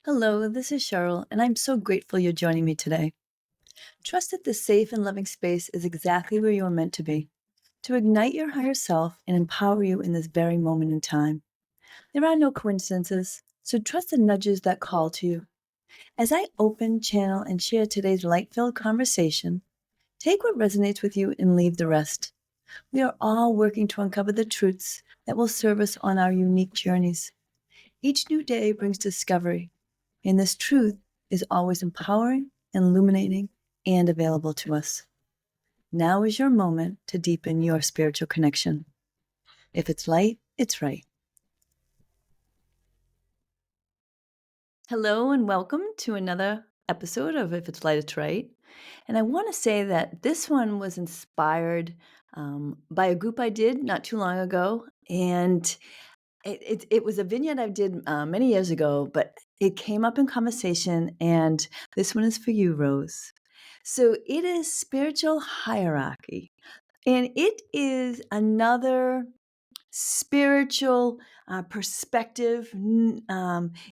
Hello, this is Cheryl, and I'm so grateful you're joining me today. Trust that this safe and loving space is exactly where you are meant to be, to ignite your higher self and empower you in this very moment in time. There are no coincidences, so trust the nudges that call to you. As I open, channel, and share today's light filled conversation, take what resonates with you and leave the rest. We are all working to uncover the truths that will serve us on our unique journeys. Each new day brings discovery, and this truth is always empowering, illuminating, and available to us. Now is your moment to deepen your spiritual connection. If it's light, it's right. Hello, and welcome to another episode of If It's Light, It's Right. And I want to say that this one was inspired by a group I did not too long ago. And it was a vignette I did many years ago, but it came up in conversation, and this one is for you, Rose. So it is spiritual hierarchy, and it is another spiritual perspective.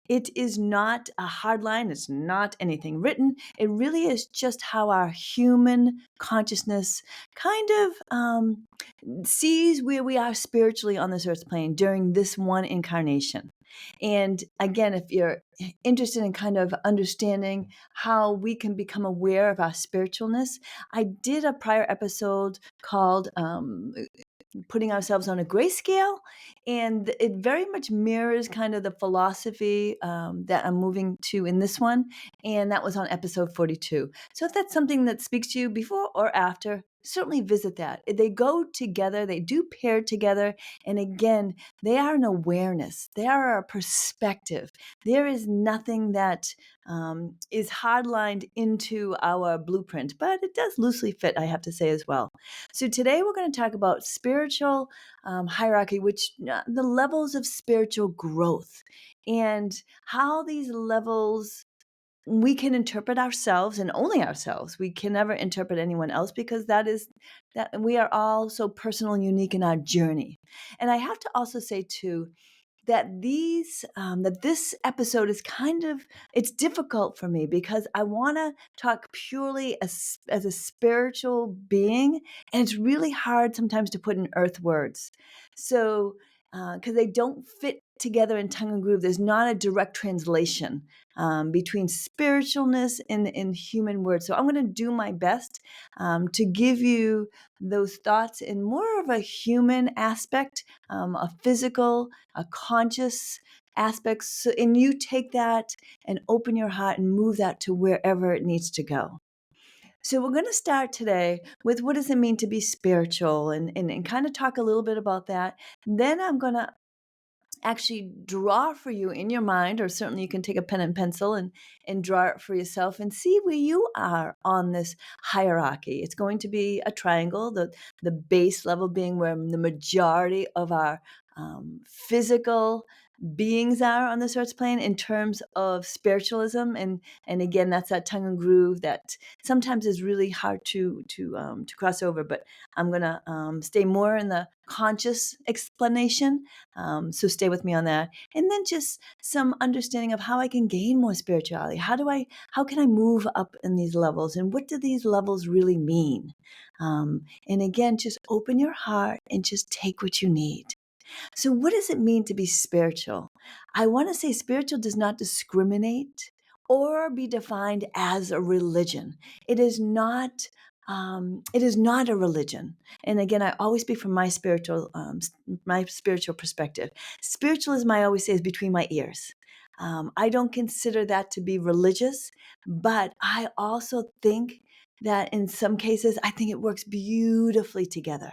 It is not a hard line. It's not anything written. It really is just how our human consciousness kind of sees where we are spiritually on this earth plane during this one incarnation. And again, if you're interested in kind of understanding how we can become aware of our spiritualness, I did a prior episode called putting ourselves on a grayscale, and it very much mirrors kind of the philosophy that I'm moving to in this one, and that was on episode 42. So if that's something that speaks to you before or after, certainly visit that. They go together, they do pair together, and again, they are an awareness, they are a perspective. There is nothing that is hardlined into our blueprint, but it does loosely fit, I have to say, as well. So today we're going to talk about spiritual hierarchy, which the levels of spiritual growth, and how these levels we can interpret ourselves and only ourselves. We can never interpret anyone else because that we are all so personal and unique in our journey. And I have to also say too that this episode is kind of, it's difficult for me because I want to talk purely as a spiritual being, and it's really hard sometimes to put in earth words. So because they don't fit together in tongue and groove, there's not a direct translation between spiritualness and human words. So I'm going to do my best to give you those thoughts in more of a human aspect, a physical, a conscious aspect. So, and you take that and open your heart and move that to wherever it needs to go. So we're going to start today with what does it mean to be spiritual, and kind of talk a little bit about that. Then I'm going to actually draw for you in your mind, or certainly you can take a pen and pencil and draw it for yourself and see where you are on this hierarchy. It's going to be a triangle, the base level being where the majority of our physical beings are on this earth's plane in terms of spiritualism, and again, that's that tongue and groove that sometimes is really hard to cross over. But I'm gonna stay more in the conscious explanation, so stay with me on that. And then just some understanding of how I can gain more spirituality. How can I move up in these levels? And what do these levels really mean? And again, just open your heart and just take what you need. So what does it mean to be spiritual? I want to say spiritual does not discriminate or be defined as a religion. It is not it is not a religion. And again, I always speak from my spiritual perspective. Spiritualism, I always say, is between my ears. I don't consider that to be religious, but I also think that in some cases, I think it works beautifully together.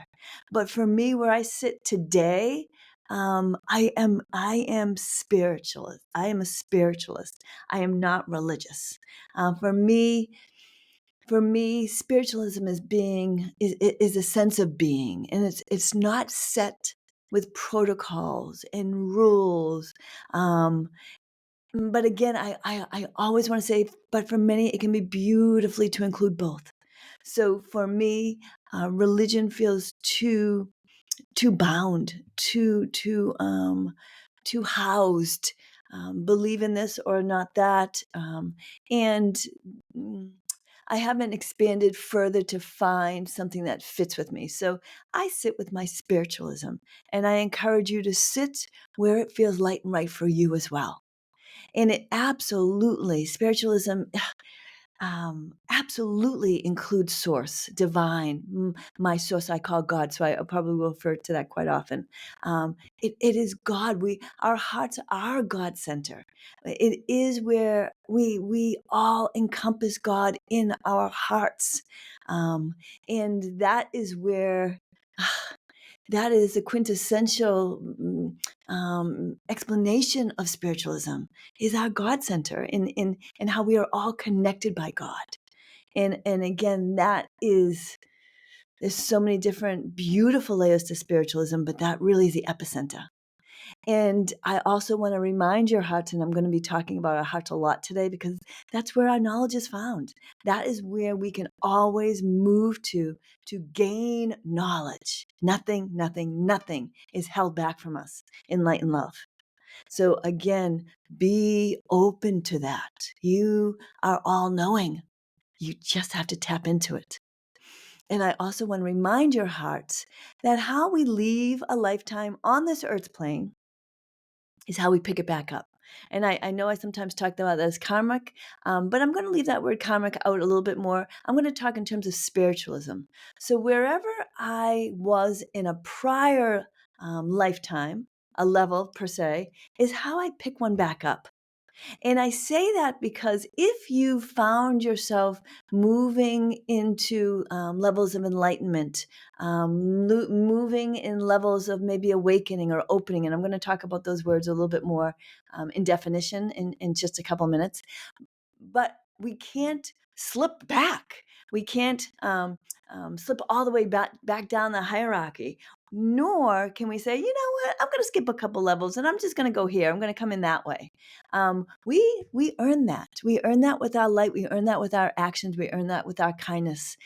But for me, where I sit today, I am spiritualist. I am a spiritualist. I am not religious. For me, spiritualism is a sense of being, and it's not set with protocols and rules. Um, but again, I always want to say, but for many, it can be beautifully to include both. So for me, religion feels too bound, too housed. believe in this or not that. And mm, I haven't expanded further to find something that fits with me. So I sit with my spiritualism, and I encourage you to sit where it feels light and right for you as well. And it absolutely, spiritualism absolutely includes source, divine. My source I call God, so I probably will refer to that quite often. It is God. Our hearts are God center. It is where we all encompass God in our hearts, um, and that is where. That is the quintessential explanation of spiritualism is our God center in how we are all connected by God. And again, there's so many different beautiful layers to spiritualism, but that really is the epicenter. And I also want to remind your heart, and I'm going to be talking about our heart a lot today because that's where our knowledge is found. That is where we can always move to gain knowledge. Nothing, nothing, nothing is held back from us in light and love. So again, be open to that. You are all knowing. You just have to tap into it. And I also want to remind your hearts that how we leave a lifetime on this earth's plane is how we pick it back up. And I know I sometimes talk about that as karmic, but I'm going to leave that word karmic out a little bit more. I'm going to talk in terms of spiritualism. So wherever I was in a prior lifetime, a level per se, is how I pick one back up. And I say that because if you found yourself moving into levels of enlightenment, moving in levels of maybe awakening or opening, and I'm going to talk about those words a little bit more in definition in just a couple minutes, but we can't slip back. We can't slip all the way back down the hierarchy. Nor can we say, you know what, I'm going to skip a couple levels and I'm just going to go here. I'm going to come in that way. We earn that. We earn that with our light. We earn that with our actions. We earn that with our kindness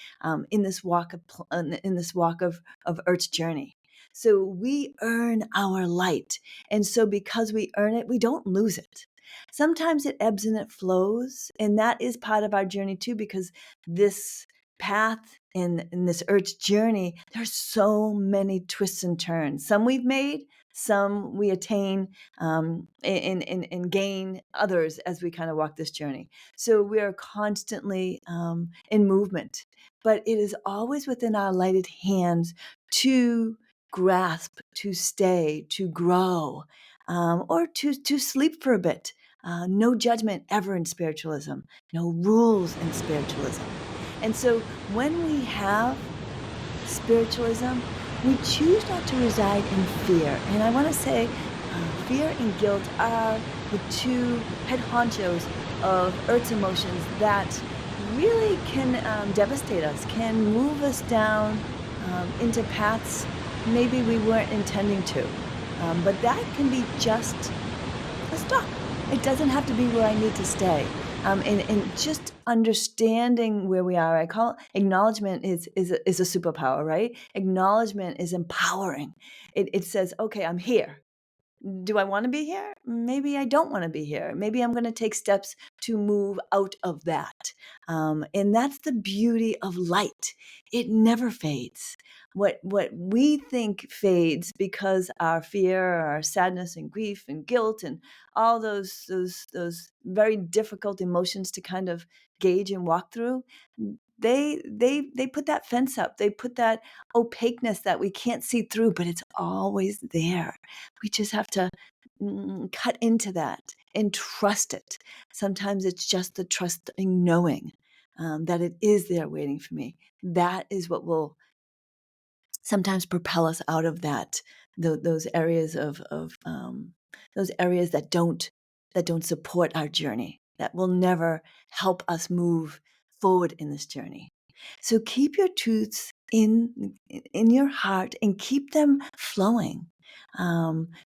in this walk of Earth's journey. So we earn our light, and so because we earn it, we don't lose it. Sometimes it ebbs and it flows, and that is part of our journey too, because this path in this earth's journey, there's so many twists and turns. Some we've made, some we attain and gain others as we kind of walk this journey. So we are constantly in movement, but it is always within our lighted hands to grasp, to stay, to grow, or to sleep for a bit. No judgment ever in spiritualism, no rules in spiritualism. And so when we have spiritualism, we choose not to reside in fear. And I want to say fear and guilt are the two head honchos of Earth's emotions that really can devastate us, can move us down into paths maybe we weren't intending to. But that can be just a stop. It doesn't have to be where I need to stay. And just understanding where we are, I call acknowledgement is a superpower, right? Acknowledgement is empowering. It says, okay, I'm here. Do I want to be here? Maybe I don't want to be here. Maybe I'm going to take steps to move out of that. And that's the beauty of light. It never fades. What we think fades because our fear, our sadness and grief and guilt and all those very difficult emotions to kind of gauge and walk through, they put that fence up. They put that opaqueness that we can't see through, but it's always there. We just have to cut into that and trust it. Sometimes it's just the trusting knowing that it is there waiting for me. That is what will sometimes propel us out of those areas those areas that don't support our journey, that will never help us move forward in this journey. So keep your truths in your heart and keep them flowing,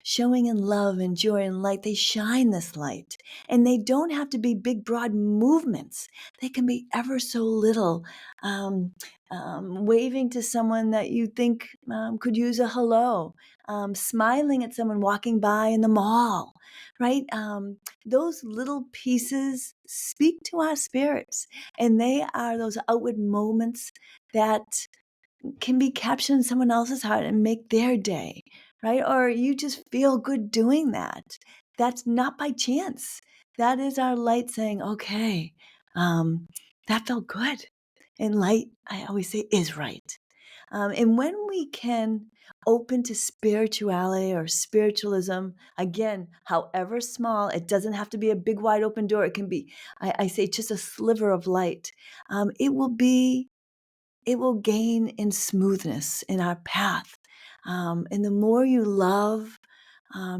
showing in love and joy and light. They shine this light, and they don't have to be big broad movements. They can be ever so little, waving to someone that you think could use a hello, smiling at someone walking by in the mall, right? Those little pieces speak to our spirits, and they are those outward moments that can be captured in someone else's heart and make their day, right? Or you just feel good doing that. That's not by chance. That is our light saying, okay, that felt good. And light, I always say, is right. And when we can open to spirituality or spiritualism, again, however small, it doesn't have to be a big, wide open door. It can be, I say, just a sliver of light. It will be it will gain in smoothness in our path. And the more you love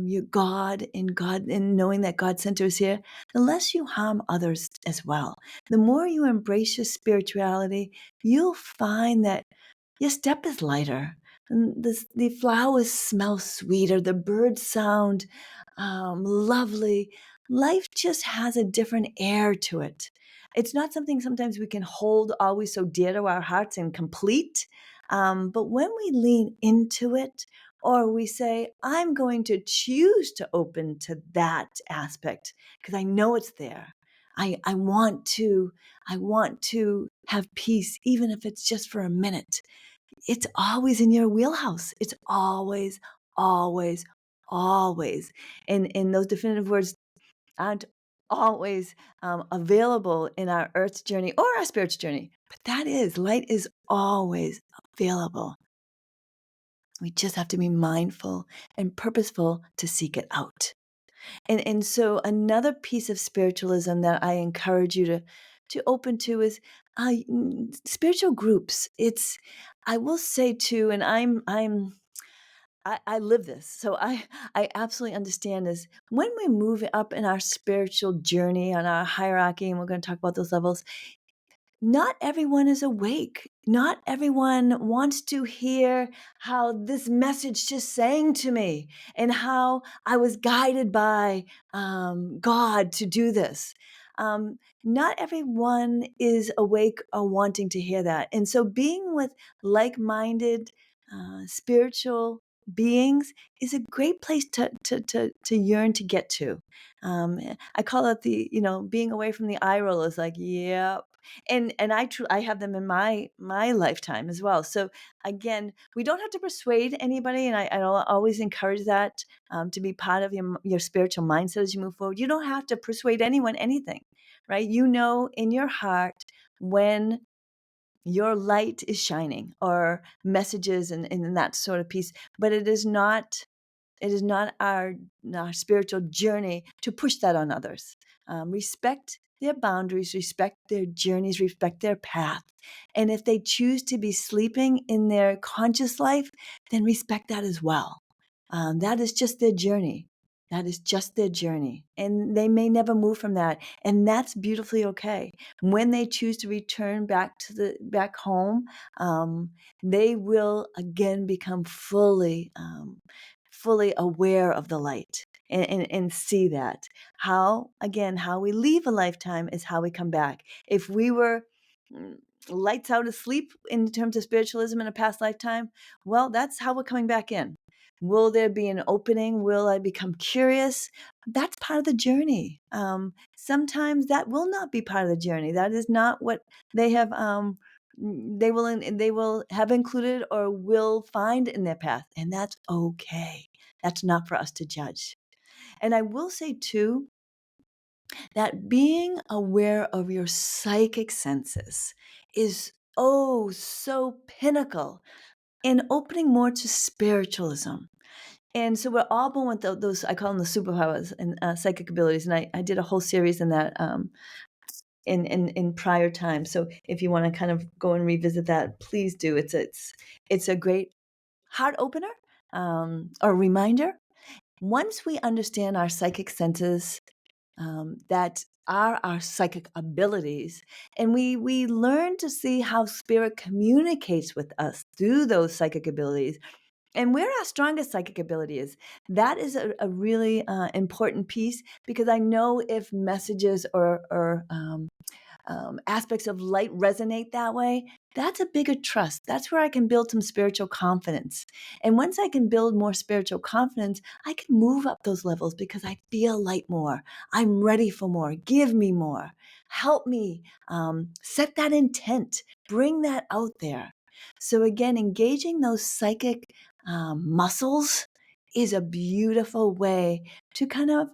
your God and knowing that God center is here, the less you harm others as well. The more you embrace your spirituality, you'll find that your step is lighter. And the flowers smell sweeter. The birds sound lovely. Life just has a different air to it. It's not something sometimes we can hold always so dear to our hearts and complete. But when we lean into it, or we say, I'm going to choose to open to that aspect because I know it's there. I I want to have peace, even if it's just for a minute. It's always in your wheelhouse. It's always, always, always. And those definitive words aren't always available in our earth's journey or our spirit's journey. But that is, light is always available. We just have to be mindful and purposeful to seek it out. And so another piece of spiritualism that I encourage you to open to is spiritual groups. It's I will say too, and I live this, so I absolutely understand this. When we move up in our spiritual journey on our hierarchy, and we're going to talk about those levels, not everyone is awake. Not everyone wants to hear how this message just sang to me and how I was guided by God to do this. Not everyone is awake or wanting to hear that. And so being with like minded spiritual beings is a great place to yearn to get to. I call it being away from the eye roll is like, yep, and I have them in my lifetime as well. So again, we don't have to persuade anybody, and I'll always encourage that to be part of your spiritual mindset as you move forward. You don't have to persuade anyone anything, right? You know in your heart when your light is shining or messages and that sort of piece, but it is not our spiritual journey to push that on others. Respect their boundaries, respect their journeys, respect their path. And if they choose to be sleeping in their conscious life, then respect that as well. That is just their journey. That is just their journey. And they may never move from that. And that's beautifully okay. When they choose to return back home, they will again become fully aware of the light and see that. How we leave a lifetime is how we come back. If we were mm, lights out asleep in terms of spiritualism in a past lifetime, well, that's how we're coming back in. Will there be an opening? Will I become curious? That's part of the journey. Sometimes that will not be part of the journey. That is not what they have. They will have included or will find in their path, and that's okay. That's not for us to judge. And I will say too that being aware of your psychic senses is so pinnacle in opening more to spiritualism. And so we're all born with those, I call them the superpowers and psychic abilities. And I did a whole series in that in prior times. So if you want to kind of go and revisit that, please do. It's a great heart opener or reminder. Once we understand our psychic senses, that are our psychic abilities, and we learn to see how spirit communicates with us through those psychic abilities and where our strongest psychic ability is. That is a really important piece, because I know if messages or aspects of light resonate that way, that's a bigger trust. That's where I can build some spiritual confidence. And once I can build more spiritual confidence, I can move up those levels because I feel light more. I'm ready for more. Give me more. Help me set that intent. Bring that out there. So, again, engaging those psychic muscles is a beautiful way to kind of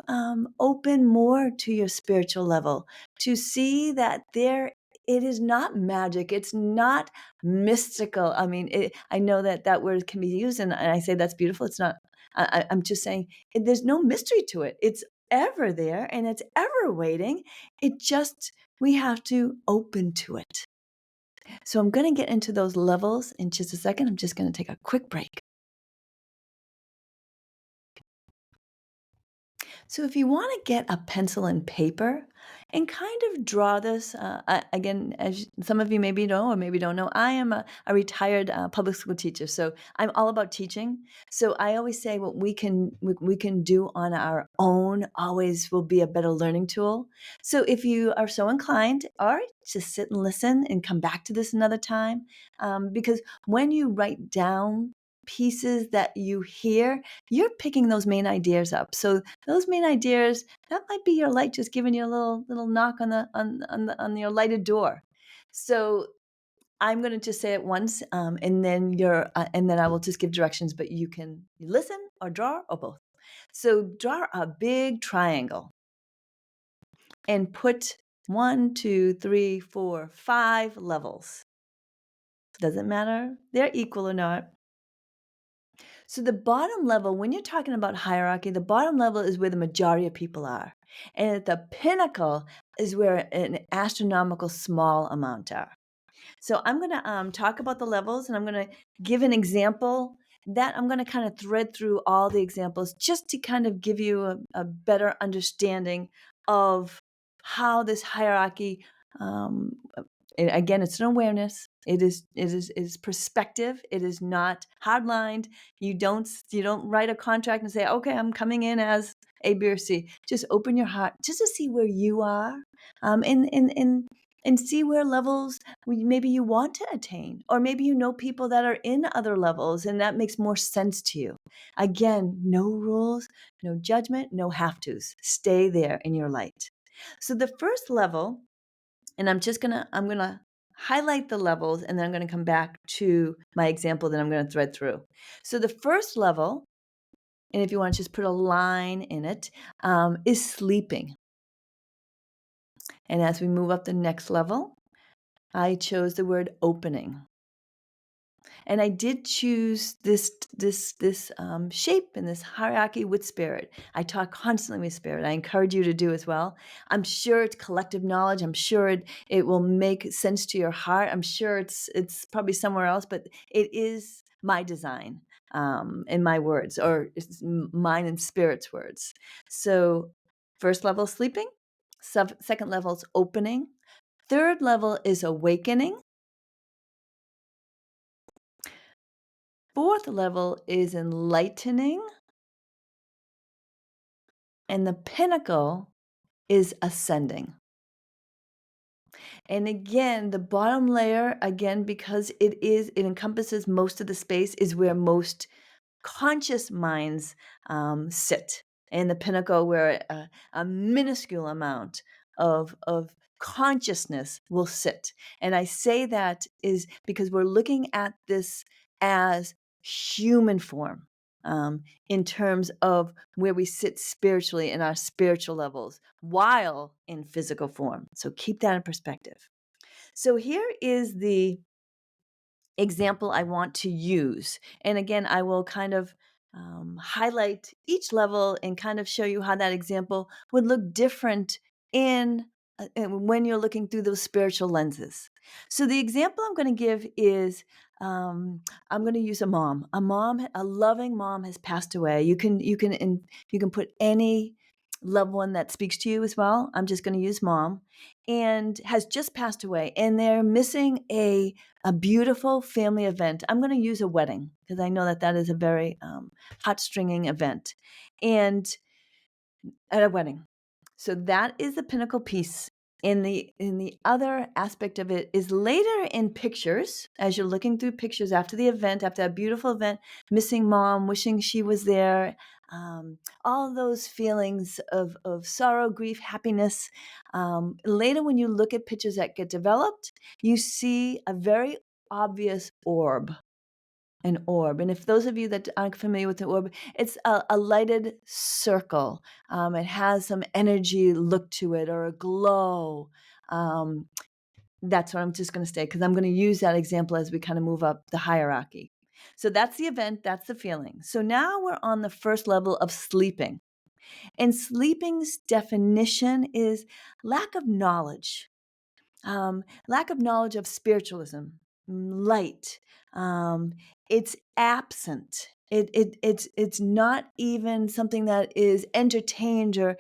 open more to your spiritual level, to see that it is not magic. It's not mystical. I mean, I know that that word can be used, and I say that's beautiful. It's not. I'm just saying there's no mystery to it. It's ever there, and it's ever waiting. It just we have to open to it. So I'm going to get into those levels in just a second. I'm just going to take a quick break. So if you want to get a pencil and paper and kind of draw this, again, as some of you maybe know or maybe don't know, I am a retired public school teacher. So I'm all about teaching. So I always say what we can do on our own always will be a better learning tool. So if you are so inclined, all right, just sit and listen and come back to this another time. Because when you write down pieces that you hear, you're picking those main ideas up. So those main ideas, that might be your light just giving you a little knock on on your lighted door. So I'm going to just say it once, and then I will just give directions, but you can listen or draw or both. So draw a big triangle and put 1, 2, 3, 4, 5 levels. Doesn't matter they're equal or not. So the bottom level, when you're talking about hierarchy, the bottom level is where the majority of people are. And at the pinnacle is where an astronomical small amount are. So I'm going to talk about the levels, and I'm going to give an example that I'm going to kind of thread through all the examples just to kind of give you a better understanding of how this hierarchy again, it's an awareness. It is perspective. It is not hardlined. You don't write a contract and say, okay, I'm coming in as A, B, or C. Just open your heart just to see where you are, and see where levels maybe you want to attain, or maybe you know people that are in other levels, and that makes more sense to you. Again, no rules, no judgment, no have-tos. Stay there in your light. So the first level, and I'm gonna highlight the levels, and then I'm gonna come back to my example that I'm gonna thread through. So the first level, and if you want to just put a line in it, is sleeping. And as we move up the next level, I chose the word opening. And I did choose this shape and this hierarchy with spirit. I talk constantly with spirit. I encourage you to do as well. I'm sure it's collective knowledge. I'm sure it will make sense to your heart. I'm sure it's probably somewhere else, but it is my design, in my words, or it's mine and spirit's words. So first level is sleeping. Second level is opening. Third level is awakening. Fourth level is enlightening. And the pinnacle is ascending. And again, the bottom layer, again, because it encompasses most of the space, is where most conscious minds sit. And the pinnacle, where a minuscule amount of consciousness will sit. And I say that is because we're looking at this as human form, in terms of where we sit spiritually in our spiritual levels while in physical form. So keep that in perspective. So here is the example I want to use. And again, I will kind of highlight each level and kind of show you how that example would look different when you're looking through those spiritual lenses. So the example I'm going to give is, I'm going to use a mom. A loving mom has passed away. You can put any loved one that speaks to you as well. I'm just going to use mom, and has just passed away, and they're missing a beautiful family event. I'm going to use a wedding because I know that is a very hot-stringing event, and at a wedding. So that is the pinnacle piece. In the other aspect of it is later in pictures, as you're looking through pictures after the event, after that beautiful event, missing mom, wishing she was there, all those feelings of sorrow, grief, happiness. Later, when you look at pictures that get developed, you see a very obvious orb. An orb. And if those of you that aren't familiar with the orb, it's a lighted circle. It has some energy look to it, or a glow. Um, that's what I'm just going to say, because I'm going to use that example as we kind of move up the hierarchy. So that's the event, that's the feeling. So now we're on the first level of sleeping. And sleeping's definition is lack of knowledge. Lack of knowledge of spiritualism, light. Um, it's absent. It's not even something that is entertained or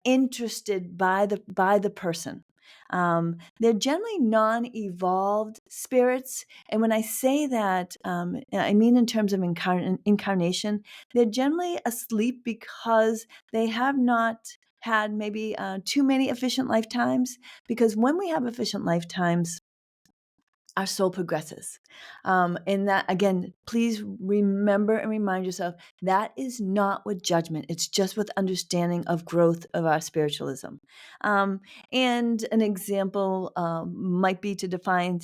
interested by the person. They're generally non-evolved spirits, and when I say that, I mean in terms of incarnation. They're generally asleep because they have not had maybe too many efficient lifetimes, because when we have efficient lifetimes, our soul progresses. And that, again, please remember and remind yourself, that is not with judgment. It's just with understanding of growth of our spiritualism. And an example might be to define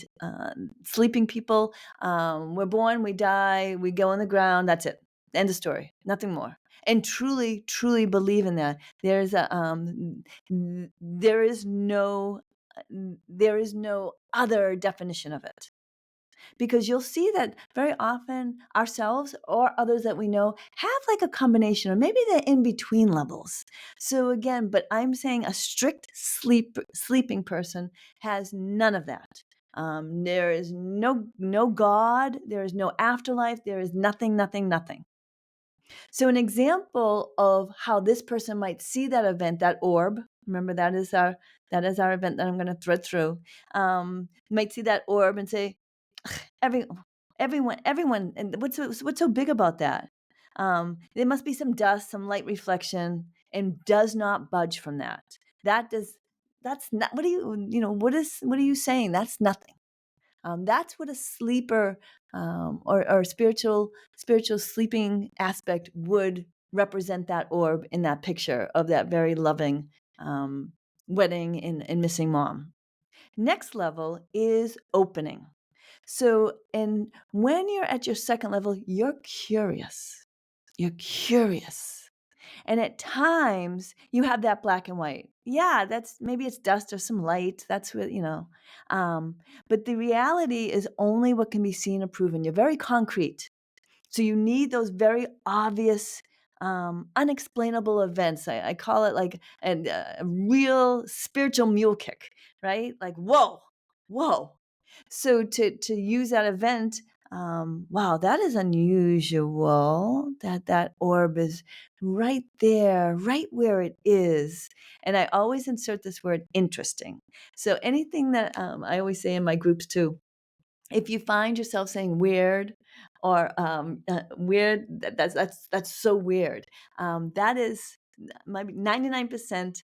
sleeping people. We're born, we die, we go on the ground. That's it. End of story. Nothing more. And truly, truly believe in that. There is no other definition of it, because you'll see that very often ourselves or others that we know have like a combination, or maybe they're in between levels. So again, but I'm saying a strict sleeping person has none of that. There is no God, there is no afterlife, there is nothing, nothing, nothing. So an example of how this person might see that event, that orb, remember that is our event that I'm going to thread through, might see that orb and say, every everyone, and what's so big about that? There must be some dust, some light reflection, and does not budge from that. That's not, what are you saying? That's nothing. That's what a sleeper, or spiritual sleeping aspect would represent, that orb in that picture of that very loving um, wedding and missing mom. Next level is opening. So, and when you're at your second level, you're curious. You're curious. And at times you have that black and white. Yeah, that's, maybe it's dust or some light. That's what. Um, but the reality is only what can be seen or proven. You're very concrete. So you need those very obvious, unexplainable events. I call it like a real spiritual mule kick, right? Like, whoa, whoa. So to use that event, wow, that is unusual. That orb is right there, right where it is. And I always insert this word interesting. So anything that I always say in my groups too, if you find yourself saying weird or weird, that's so weird. That is maybe 99%.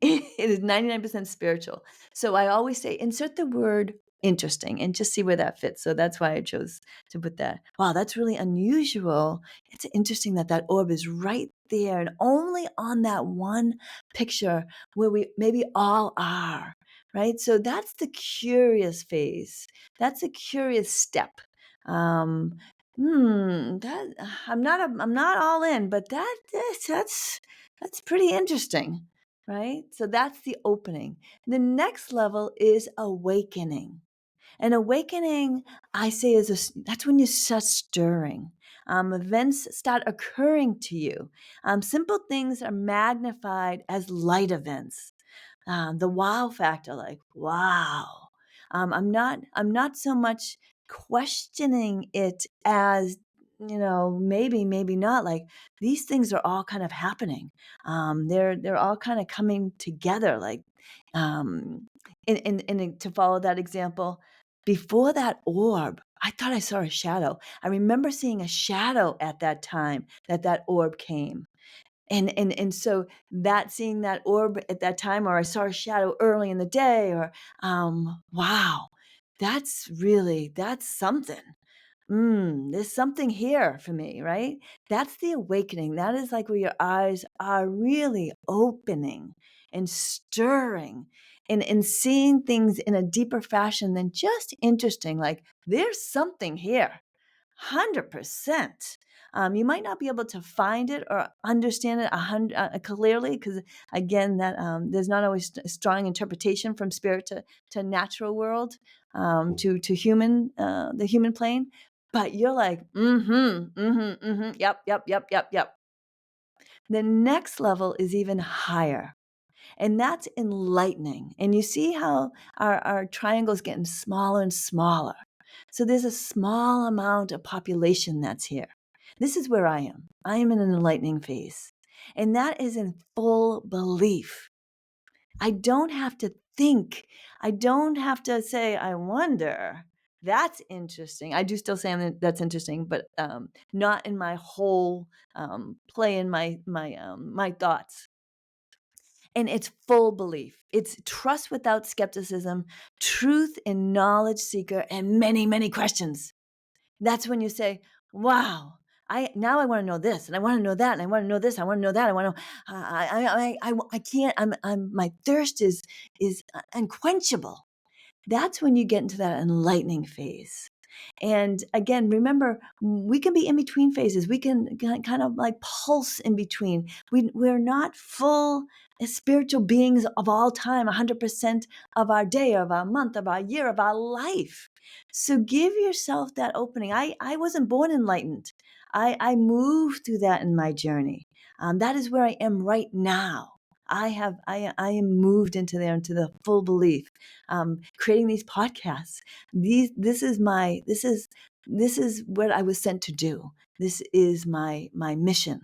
It is 99% spiritual. So I always say insert the word interesting and just see where that fits. So that's why I chose to put that. Wow, that's really unusual. It's interesting that orb is right there and only on that one picture where we maybe all are, right? So that's the curious phase. That's a curious step. Um, that I'm not all in, but that's pretty interesting. Right? So that's the opening. The next level is awakening. And awakening, I say, that's when you start stirring. Events start occurring to you. Simple things are magnified as light events. The wow factor, like, wow. I'm not so much questioning it as, maybe not, like, these things are all kind of happening. They're all kind of coming together, like, and to follow that example, before that orb, I thought I saw a shadow. I remember seeing a shadow at that time that orb came. And so that seeing that orb at that time, or I saw a shadow early in the day, or wow, that's something. There's something here for me, right? That's the awakening. That is like where your eyes are really opening and stirring and seeing things in a deeper fashion than just interesting. Like there's something here. 100%. You might not be able to find it or understand it clearly because, again, that there's not always strong interpretation from spirit to natural world, to human, the human plane. But you're like, yep, yep, yep, yep, yep. The next level is even higher. And that's enlightening. And you see how our triangle's getting smaller and smaller. So there's a small amount of population that's here. This is where I am. I am in an enlightening phase. And that is in full belief. I don't have to think. I don't have to say, I wonder. That's interesting. I do still say that's interesting, but not in my whole play in my thoughts. And it's full belief. It's trust without skepticism, truth and knowledge seeker, and many, many questions. That's when you say, wow, I want to know this, and I want to know that, and I want to know this, I want to know that, I want to, I can't, my thirst is unquenchable. That's when you get into that enlightening phase. And again, remember, we can be in between phases. We can kind of like pulse in between. We're not full spiritual beings of all time, 100% of our day, of our month, of our year, of our life. So give yourself that opening. I wasn't born enlightened. I moved through that in my journey. That is where I am right now. I am moved into there, into the full belief. Creating these podcasts. This is what I was sent to do. This is my mission,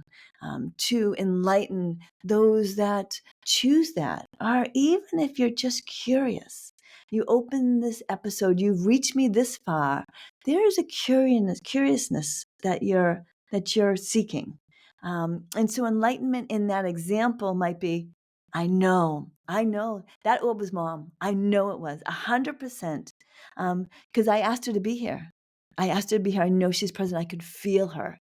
to enlighten those that choose that, or even if you're just curious. You open this episode, you've reached me this far. There is a curiousness that you're seeking. And so enlightenment in that example might be, I know that orb was mom. I know it was 100%. Because I asked her to be here. I asked her to be here. I know she's present. I could feel her.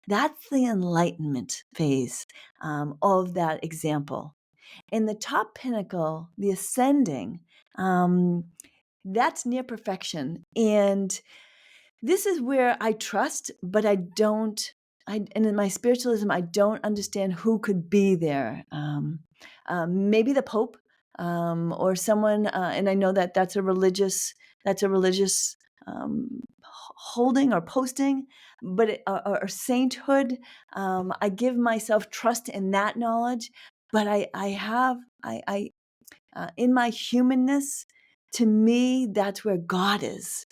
That's the enlightenment phase, of that example. In the top pinnacle, the ascending, that's near perfection. And this is where I trust, but I don't. And in my spiritualism, I don't understand who could be there. Maybe the Pope, or someone, and I know that that's a religious holding or posting, but or sainthood. I give myself trust in that knowledge, but I in my humanness, to me, that's where God is.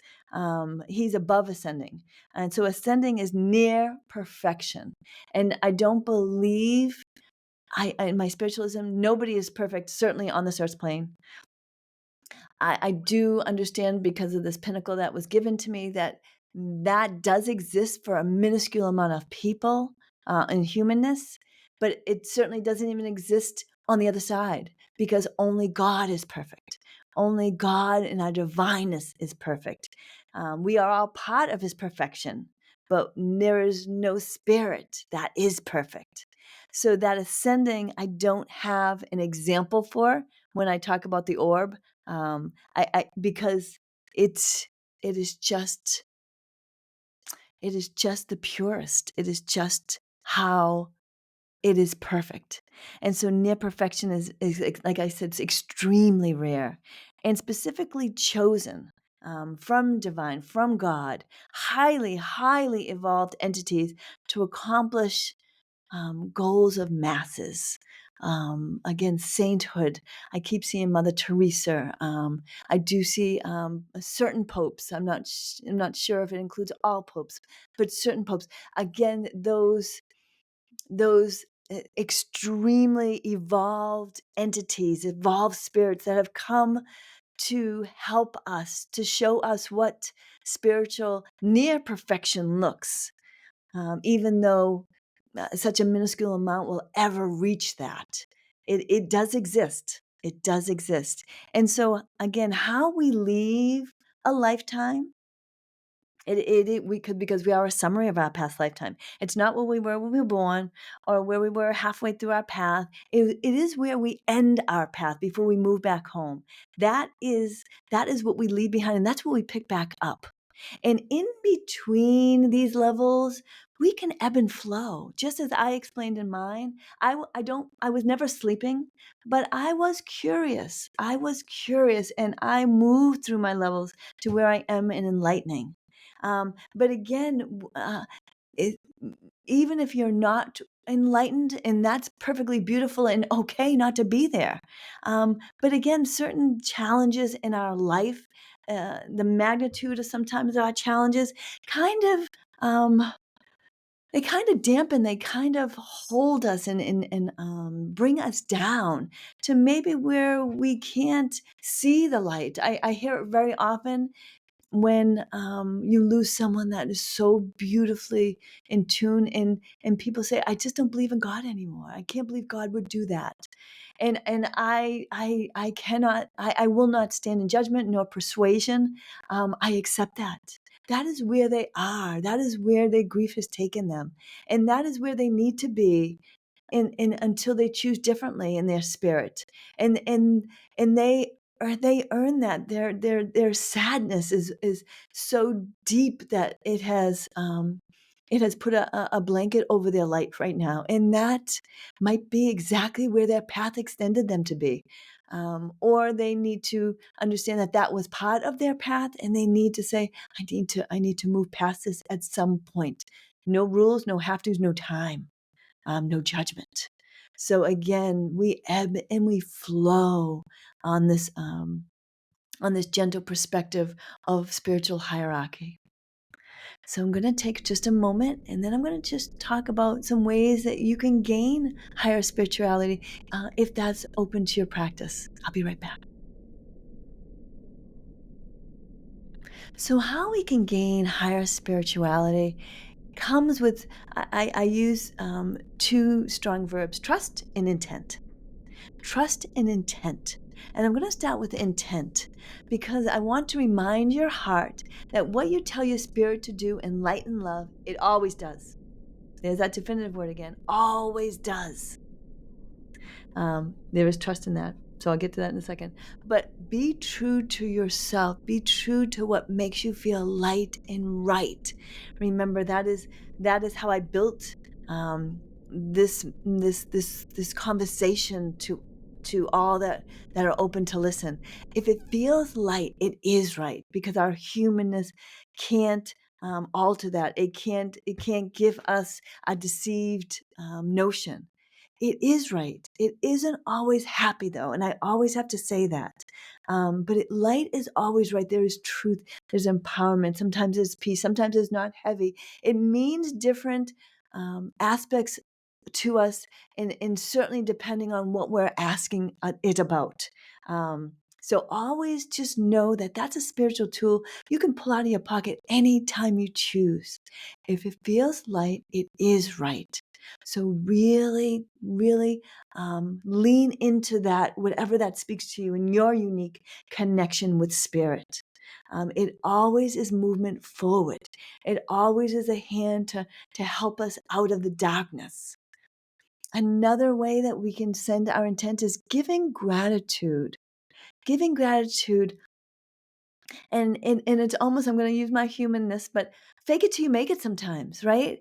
He's above ascending. And so ascending is near perfection. And I don't believe, in my spiritualism, nobody is perfect, certainly on this earth's plane. I do understand, because of this pinnacle that was given to me, that does exist for a minuscule amount of people, in humanness, but it certainly doesn't even exist on the other side, because only God is perfect. Only God in our divineness is perfect. We are all part of his perfection, but there is no spirit that is perfect. So that ascending, I don't have an example for when I talk about the orb, because it's it is just it is just the purest. It is just how it is perfect. And so near perfection is like I said, it's extremely rare and specifically chosen, from divine, from God, highly, highly evolved entities to accomplish, goals of masses. Again, sainthood. I keep seeing Mother Teresa. I do see, certain popes. I'm not sure if it includes all popes, but certain popes. Again, those extremely evolved entities, evolved spirits that have come to help us, to show us what spiritual near perfection looks, even though such a minuscule amount will ever reach that. It does exist. It does exist. And so again, how we leave a lifetime, we could, because we are a summary of our past lifetime. It's not where we were when we were born or where we were halfway through our path. It is where we end our path before we move back home. That is what we leave behind, and that's what we pick back up. And in between these levels, we can ebb and flow. Just as I explained in mine, I was never sleeping, but I was curious. I was curious, and I moved through my levels to where I am in enlightening. But again, it, even if you're not enlightened, and that's perfectly beautiful and okay not to be there. But again, certain challenges in our life, the magnitude of sometimes our challenges kind of, they kind of dampen, they kind of hold us and bring us down to maybe where we can't see the light. I hear it very often when you lose someone that is so beautifully in tune, and people say, I just don't believe in God anymore. I can't believe God would do that. And I cannot, I will not stand in judgment nor persuasion. I accept that. That is where they are. That is where their grief has taken them. And that is where they need to be in until they choose differently in their spirit. And they earn that. Their sadness is so deep that it has put a blanket over their life right now. And that might be exactly where their path extended them to be. Or they need to understand that that was part of their path, and they need to say, I need to move past this at some point. No rules, no have tos, no time, no judgment. So again, we ebb and we flow on this gentle perspective of spiritual hierarchy. So I'm going to take just a moment, and then I'm going to just talk about some ways that you can gain higher spirituality, if that's open to your practice. I'll be right back. So how we can gain higher spirituality comes with, I use two strong verbs: trust and intent. Trust and intent. And I'm going to start with intent, because I want to remind your heart that what you tell your spirit to do in light and love, it always does. There's that definitive word again: always does. There is trust in that. So I'll get to that in a second. But be true to yourself. Be true to what makes you feel light and right. Remember, that is how I built this conversation to all that are open to listen. If it feels light, it is right, because our humanness can't alter that. It can't give us a deceived notion. It is right. It isn't always happy, though, and I always have to say that. But light is always right. There is truth. There's empowerment. Sometimes it's peace. Sometimes it's not heavy. It means different aspects to us, and certainly depending on what we're asking it about. So always just know that that's a spiritual tool you can pull out of your pocket anytime you choose. If it feels light, it is right. So really, really lean into that, whatever that speaks to you in your unique connection with spirit. It always is movement forward. It always is a hand to help us out of the darkness. Another way that we can send our intent is giving gratitude. Giving gratitude, and it's almost, I'm going to use my humanness, but fake it till you make it sometimes, right?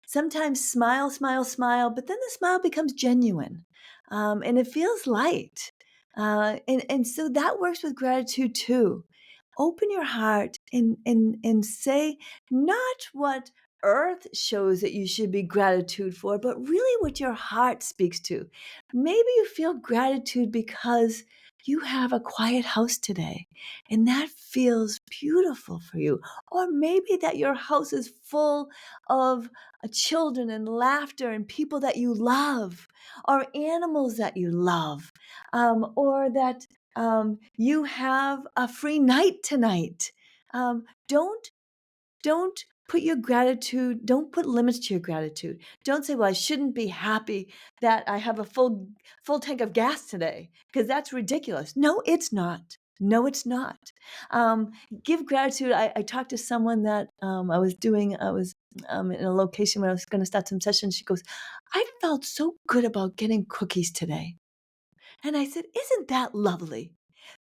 Sometimes smile, smile, smile, but then the smile becomes genuine, and it feels light. And so that works with gratitude too. Open your heart and say not what earth shows that you should be gratitude for, but really what your heart speaks to. Maybe you feel gratitude because you have a quiet house today, and that feels beautiful for you. Or maybe that your house is full of children and laughter and people that you love, or animals that you love, or that you have a free night tonight. Don't Put your gratitude, don't put limits to your gratitude. Don't say, well, I shouldn't be happy that I have a full tank of gas today, because that's ridiculous. No, it's not. No, it's not. Um, Give gratitude. I talked to someone that I was in a location where I was going to start some sessions. She goes, I felt so good about getting cookies today. And I said, isn't that lovely?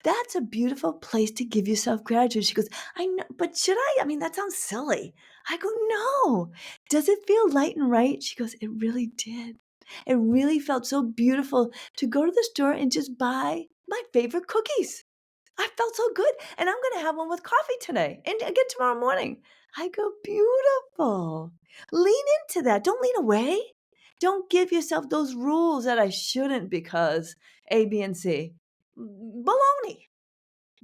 That's a beautiful place to give yourself gratitude. She goes, I know, but should I? I mean, that sounds silly. I go, no. Does it feel light and right? She goes, it really did. It really felt so beautiful to go to the store and just buy my favorite cookies. I felt so good. And I'm going to have one with coffee today and again tomorrow morning. I go, beautiful. Lean into that. Don't lean away. Don't give yourself those rules that I shouldn't because A, B, and C. Baloney.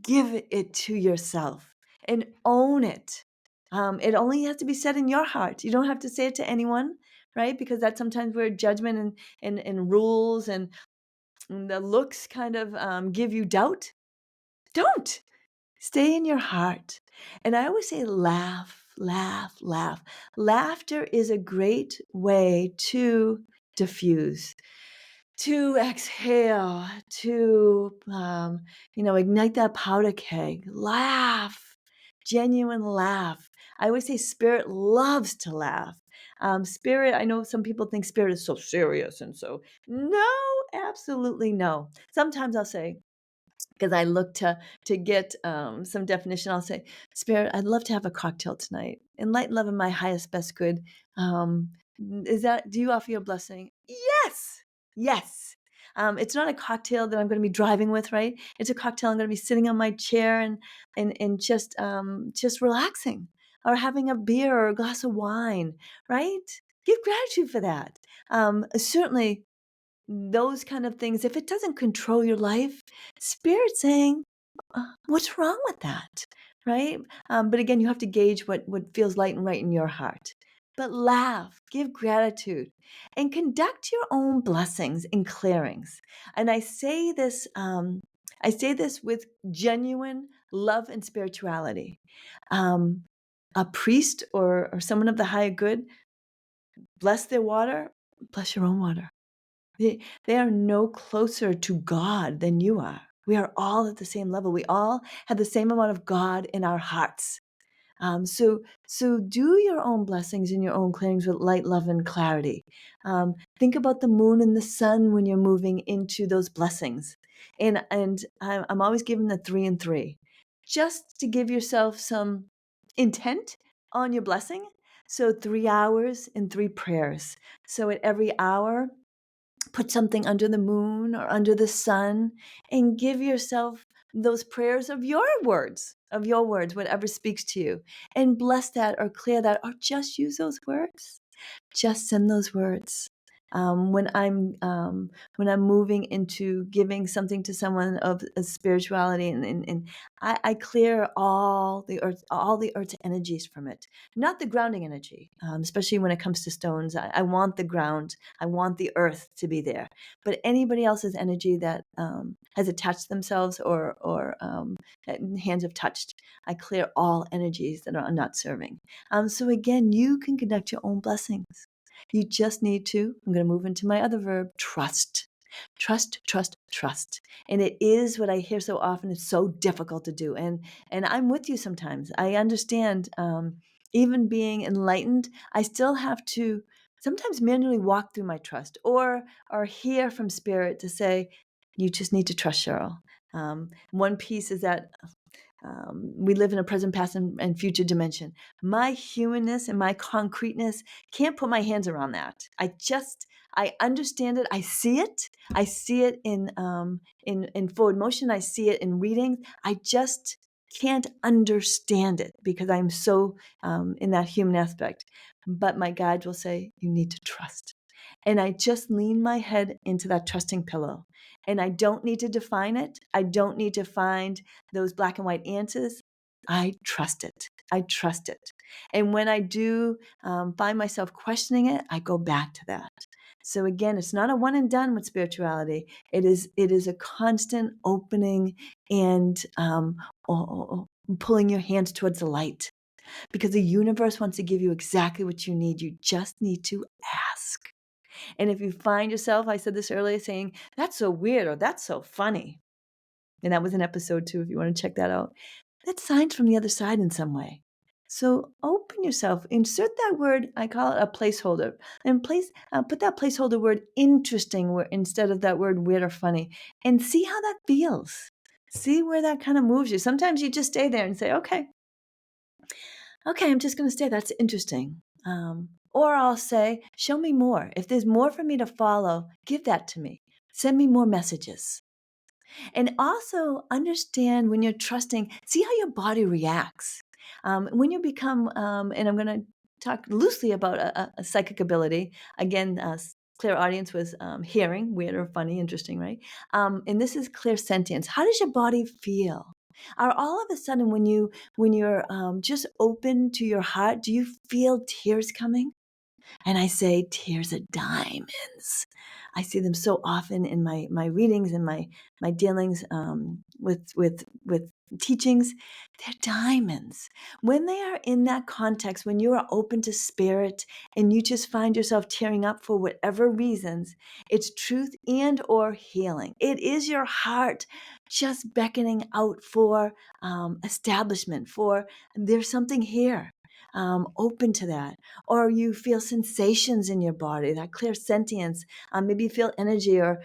Give it to yourself and own it. It only has to be said in your heart. You don't have to say it to anyone, right? Because that's sometimes where judgment and rules and the looks kind of give you doubt. Don't. Stay in your heart. And I always say laugh, laugh, laugh. Laughter is a great way to diffuse, to exhale, to ignite that powder keg. Laugh, genuine laugh. I always say spirit loves to laugh. Spirit, I know some people think spirit is so serious, and so no, absolutely no. Sometimes I'll say, because I look to get some definition, I'll say, Spirit, I'd love to have a cocktail tonight. Enlighten love in my highest best good. Um, do you offer your blessing? Yes, yes. It's not a cocktail that I'm going to be driving with, right? It's a cocktail I'm going to be sitting on my chair and just relaxing, or having a beer or a glass of wine, right? Give gratitude for that. Certainly those kind of things, if it doesn't control your life, spirit saying, what's wrong with that? Right? But again, you have to gauge what feels light and right in your heart. But laugh, give gratitude, and conduct your own blessings and clearings. And I say this with genuine love and spirituality. Um, a priest or someone of the higher good, bless their water, bless your own water. They are no closer to God than you are. We are all at the same level. We all have the same amount of God in our hearts. So do your own blessings and your own clearings with light, love, and clarity. Think about the moon and the sun when you're moving into those blessings. And I'm always giving the 3 and 3, just to give yourself some intent on your blessing. So 3 hours and 3 prayers. So at every hour, put something under the moon or under the sun and give yourself those prayers of your words, whatever speaks to you, and bless that or clear that, or just use those words. Just send those words. When I'm moving into giving something to someone of a spirituality, and I clear all the earth's energies from it, not the grounding energy, especially when it comes to stones. I want the ground, I want the earth to be there, but anybody else's energy that has attached themselves or hands have touched, I clear all energies that are not serving. So again, you can conduct your own blessings. You just need to, I'm going to move into my other verb, trust. Trust, trust, trust. And it is what I hear so often. It's so difficult to do. And I'm with you sometimes. I understand, even being enlightened, I still have to sometimes manually walk through my trust or hear from spirit to say, you just need to trust, Cheryl. One piece is that we live in a present, past, and future dimension. My humanness and my concreteness can't put my hands around that. I understand it. I see it. I see it in forward motion. I see it in readings. I just can't understand it because I'm so in that human aspect. But my guide will say, you need to trust. And I just lean my head into that trusting pillow. And I don't need to define it. I don't need to find those black and white answers. I trust it. I trust it. And when I do find myself questioning it, I go back to that. So again, it's not a one and done with spirituality. It is a constant opening and pulling your hands towards the light. because the universe wants to give you exactly what you need. You just need to ask. And if you find yourself, I said this earlier, saying, that's so weird or that's so funny, and that was in episode 2 if you want to check that out, that's signs from the other side in some way. So open yourself, insert that word, I call it a placeholder, and put that placeholder word interesting instead of that word weird or funny, and see how that feels. See where that kind of moves you. Sometimes you just stay there and say, okay, I'm just going to stay. That's interesting. Or I'll say, show me more. If there's more for me to follow, give that to me. Send me more messages. And also understand when you're trusting, see how your body reacts. When you become, and I'm going to talk loosely about a psychic ability. Again, clairaudience was hearing, weird or funny, interesting, right? And this is clairsentience. How does your body feel? Are all of a sudden when you're just open to your heart, do you feel tears coming? And I say tears of diamonds. I see them so often in my readings and my dealings with teachings. They're diamonds. When they are in that context, when you are open to spirit and you just find yourself tearing up for whatever reasons, it's truth and or healing. It is your heart just beckoning out for establishment, for there's something here. Open to that. Or you feel sensations in your body, that clear sentience. Maybe you feel energy or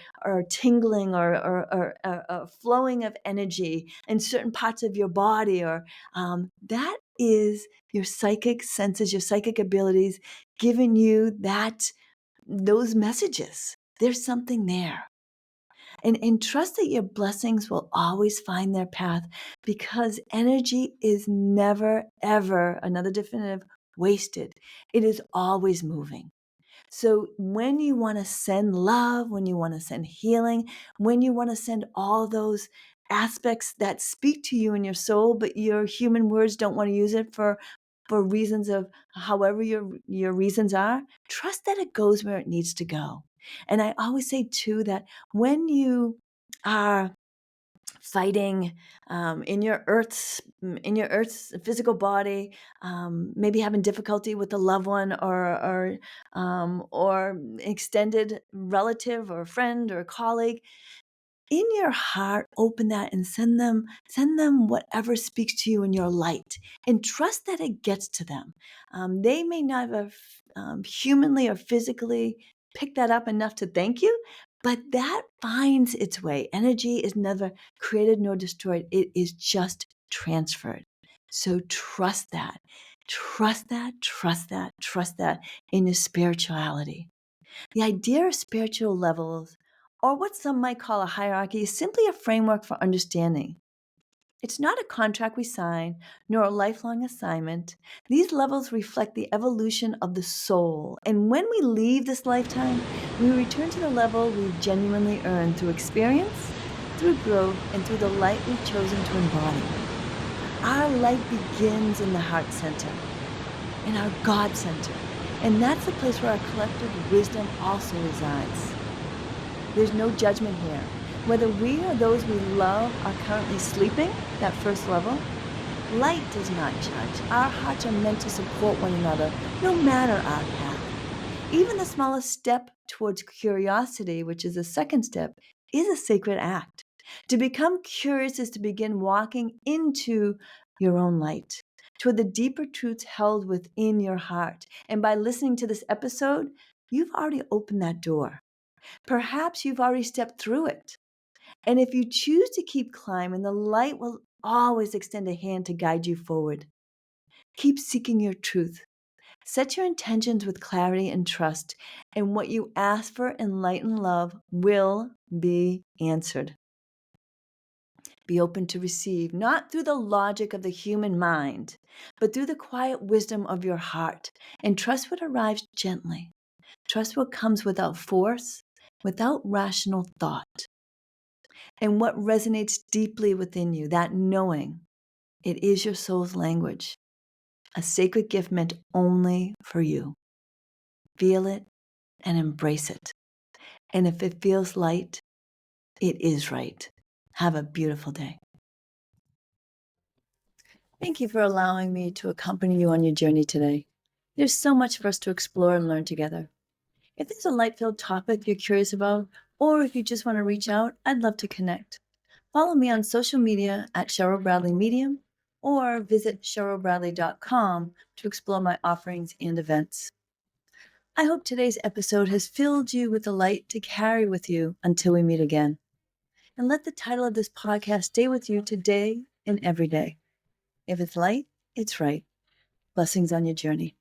tingling or flowing of energy in certain parts of your body, or that is your psychic senses, your psychic abilities giving you those messages. There's something there. And trust that your blessings will always find their path, because energy is never, ever, another definitive, wasted. It is always moving. So when you want to send love, when you want to send healing, when you want to send all those aspects that speak to you in your soul, but your human words don't want to use it for reasons of however your reasons are, trust that it goes where it needs to go. And I always say too that when you are fighting in your earth's physical body, maybe having difficulty with a loved one or extended relative or friend or colleague, in your heart, open that and send them whatever speaks to you in your light, and trust that it gets to them. They may not have humanly or physically picked that up enough to thank you, but that finds its way. Energy is never created nor destroyed. It is just transferred. So trust that. Trust that, trust that, trust that in your spirituality. The idea of spiritual levels, or what some might call a hierarchy, is simply a framework for understanding. It's not a contract we sign, nor a lifelong assignment. These levels reflect the evolution of the soul, and when we leave this lifetime, we return to the level we've genuinely earned through experience, through growth, and through the light we've chosen to embody. Our light begins in the heart center, in our God center. And that's the place where our collective wisdom also resides. There's no judgment here. Whether we or those we love are currently sleeping, that first level, light does not judge. Our hearts are meant to support one another, no matter our path. Even the smallest step towards curiosity, which is the second step, is a sacred act. To become curious is to begin walking into your own light, toward the deeper truths held within your heart. And by listening to this episode, you've already opened that door. Perhaps you've already stepped through it. And if you choose to keep climbing, the light will always extend a hand to guide you forward. Keep seeking your truth. Set your intentions with clarity and trust, and what you ask for in light and love will be answered. Be open to receive, not through the logic of the human mind, but through the quiet wisdom of your heart, and trust what arrives gently. Trust what comes without force, without rational thought. And what resonates deeply within you, that knowing, it is your soul's language, a sacred gift meant only for you. Feel it and embrace it. And if it feels light, it is right. Have a beautiful day. Thank you for allowing me to accompany you on your journey today. There's so much for us to explore and learn together. If there's a light-filled topic you're curious about, or if you just want to reach out, I'd love to connect. Follow me on social media at Cheryl Bradley Medium, or visit cherylbradley.com to explore my offerings and events. I hope today's episode has filled you with the light to carry with you until we meet again. And let the title of this podcast stay with you today and every day. If it's light, it's right. Blessings on your journey.